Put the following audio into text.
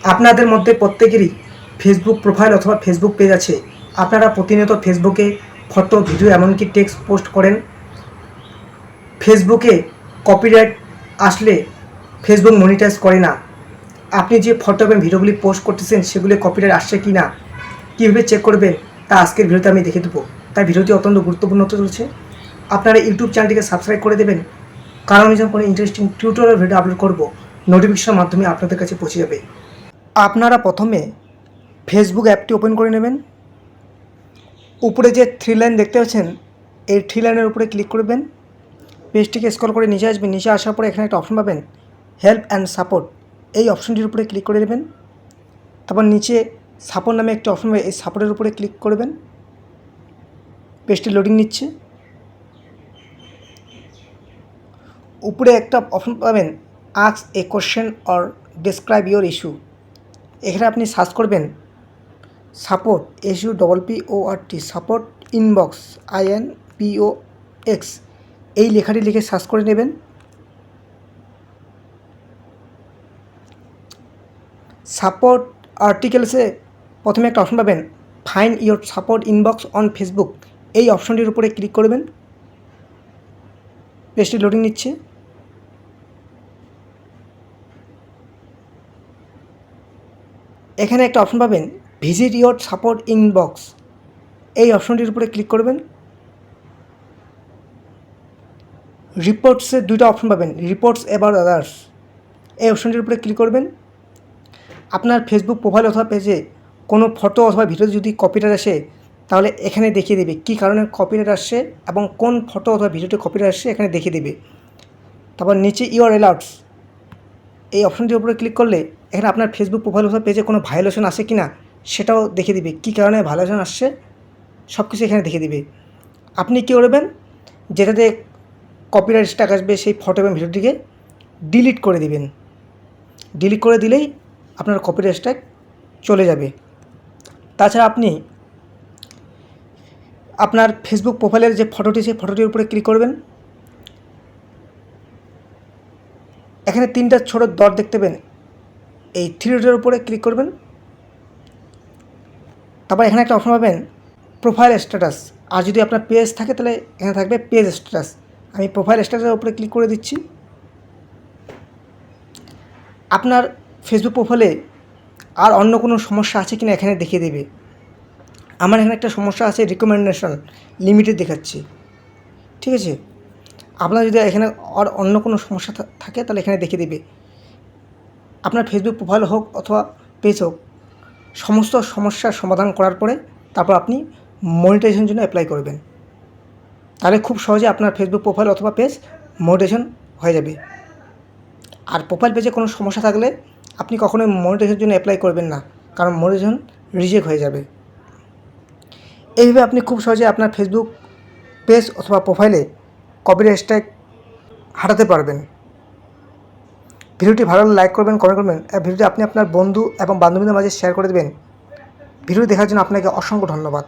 আপনাদের মধ্যে প্রত্যেকেরই ফেসবুক প্রোফাইল অথবা ফেসবুক পেজ আছে। আপনারা প্রতিনিয়ত ফেসবুকে ফটো, ভিডিও, এমনকি টেক্সট পোস্ট করেন। ফেসবুকে কপিরাইট আসলে ফেসবুক মনিটাইজ করে না। আপনি যে ফটো এবং ভিডিওগুলি পোস্ট করতেছেন সেগুলি কপিরাইট আসছে কি না কীভাবে চেক করবেন তা আজকের ভিডিওতে আমি দেখে দেবো। তাই ভিডিওটি অত্যন্ত গুরুত্বপূর্ণ হতে চলেছে। আপনারা ইউটিউব চ্যানেলটিকে সাবস্ক্রাইব করে দেবেন, কারণ আমি যখন কোনো ইন্টারেস্টিং টিউটোরিয়াল ভিডিও আপলোড করব নোটিফিকেশনের মাধ্যমে আপনাদের কাছে পৌঁছে যাবে। আপনারা প্রথমে ফেসবুক অ্যাপটি ওপেন করে নেবেন। উপরে যে থ্রি লাইন দেখতে পাচ্ছেন, এই থ্রি লাইনের উপরে ক্লিক করবেন। পেজটিকে স্ক্রল করে নিচে আসবেন। নিচে আসার পরে এখানে একটা অপশন পাবেন, হেল্প অ্যান্ড সাপোর্ট। এই অপশনটির উপরে ক্লিক করে দেবেন। তারপর নিচে সাপোর্ট নামে একটা অপশন পাবে, এই সাপোর্টের উপরে ক্লিক করবেন। পেজটি লোডিং নিচ্ছে। উপরে একটা অপশন পাবেন, ask a question or describe your issue. এখানে আপনি সার্চ করবেন support, SUPPORT, support inbox, INBOX। এই লেখাটি লিখে সার্চ করে নেবেন। সাপোর্ট আর্টিকেলসে প্রথমে একটা অপশন পাবেন, find your support inbox on Facebook. এই অপশনটির উপরে ক্লিক করবেন। পেজটি লোডিং নিচ্ছে। এখানে একটা অপশন পাবেন, ভিজিট ইউর সাপোর্ট ইনবক্স। এই অপশনটির উপরে ক্লিক করবেন। রিপোর্টসে দুইটা অপশন পাবেন, রিপোর্টস অ্যাবাউট আদার্স। এই অপশনটির উপরে ক্লিক করবেন। আপনার ফেসবুক প্রোফাইল অথবা পেজে কোনো ফটো অথবা ভিডিও যদি কপিরাইট আসে, তাহলে এখানে দেখিয়ে দেবে কী কারণে কপিরাইট আসছে এবং কোন ফটো অথবা ভিডিওটি কপিরাইট আসছে এখানে দেখিয়ে দেবে। তারপর নিচে ইউর অ্যালার্টস, এই অপশনটির উপরে ক্লিক করলে এখানে আপনার ফেসবুক প্রোফাইল অথবা পেজে কোনো ভায়োলেশন আসে কি না সেটাও দেখিয়ে দেবে, কী কারণে ভায়োলেশন আসছে সব কিছু এখানে দেখিয়ে দেবে। আপনি কী করবেন, যেটাতে কপিরাইট স্ট্রাইক আসবে সেই ফটো এবং ভিডিওটিকে ডিলিট করে দিবেন। ডিলিট করে দিলেই আপনার কপিরাইট স্ট্রাইক চলে যাবে। তাছাড়া আপনি আপনার ফেসবুক প্রোফাইলের যে ফটোটি, সেই ফটোটির উপরে ক্লিক করবেন। এখানে তিনটা ছোটো ডট দেখতে পেন, এই থ্রি ডটের উপরে ক্লিক করবেন। তারপর এখানে একটা অপশন পাবেন, প্রোফাইল স্ট্যাটাস। আর যদি আপনার পেজ থাকে তাহলে এখানে থাকবে পেজ স্ট্যাটাস। আমি প্রোফাইল স্ট্যাটাসের উপরে ক্লিক করে দিচ্ছি। আপনার ফেসবুক প্রোফাইলে আর অন্য কোনো সমস্যা আছে কিনা এখানে দেখিয়ে দেবে। আমার এখানে একটা সমস্যা আছে, রিকমেন্ডেশন লিমিটেড দেখাচ্ছে। ঠিক আছে, আপনার যদি এখানে আর অন্য কোনো সমস্যা থাকে তাহলে এখানে দেখিয়ে দেবে। আপনার ফেসবুক প্রোফাইল হোক অথবা পেজ হোক, সমস্ত সমস্যার সমাধান করার পরে তারপর আপনি মনিটাইজেশনের জন্য অ্যাপ্লাই করবেন। তাহলে খুব সহজে আপনার ফেসবুক প্রোফাইল অথবা পেজ মনিটাইজেশন হয়ে যাবে। আর প্রোফাইল পেজে কোনো সমস্যা থাকলে আপনি কখনোই মনিটাইজেশনের জন্য অ্যাপ্লাই করবেন না, কারণ মনিটাইজেশন রিজেক্ট হয়ে যাবে। এইভাবে আপনি খুব সহজে আপনার ফেসবুক পেজ অথবা প্রোফাইলে কপিরাইট স্ট্রাইক হাঁটাতে পারবেন। ভিডিওটি ভালো লাগলে লাইক করবেন, কমেন্ট করবেন। ভিডিওটি আপনি আপনার বন্ধু এবং বান্ধবীদের মাঝে শেয়ার করে দেবেন। ভিডিও দেখার জন্য আপনাকে অসংখ্য ধন্যবাদ।